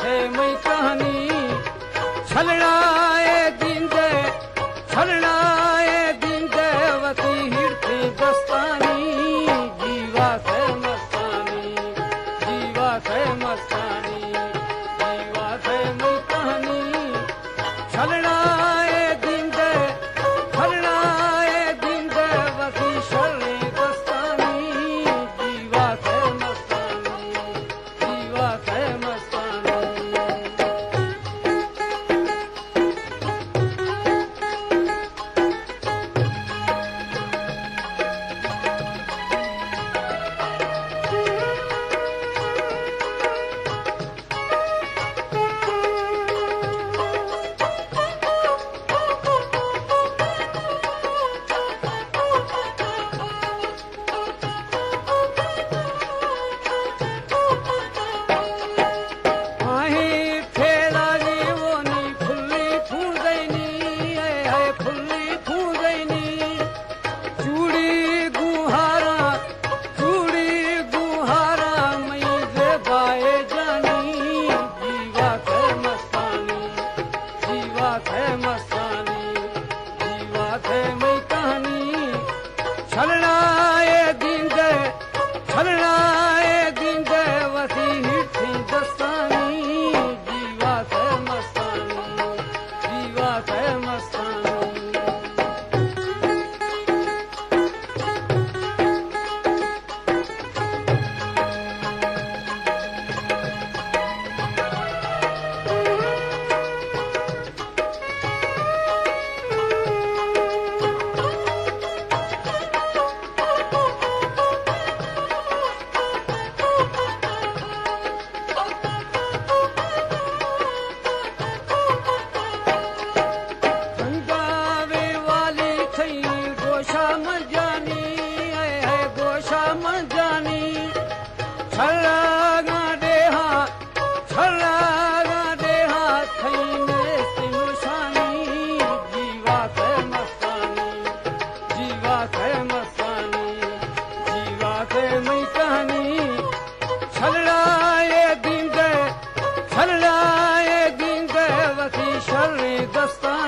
थे मई कहानी छलड़ाए दिन दे छलड़ाए दिन दे वती हिरती दस्तानी जीवा थे मस्तानी जीवा थे मस्तानी जीवा थे मई कहानी छलड़ाए दिन दे वती शर्णी दस्तानी जीवा थे मस्तानी जीवा थे मस्तानी छलड़ाए दिन दे वसी हिरती दस्तानी जीवा थे मस्तानी जीवा थे मस्तानी गोशा मजानी है गोशा मजानी छलगा देहा थईने सिनुशानी जीवा थे मस्तानी जीवा थे मस्तानी जीवा थे मई कहानी छलड़ाए दिन दे वसी शर्णी दस्तानी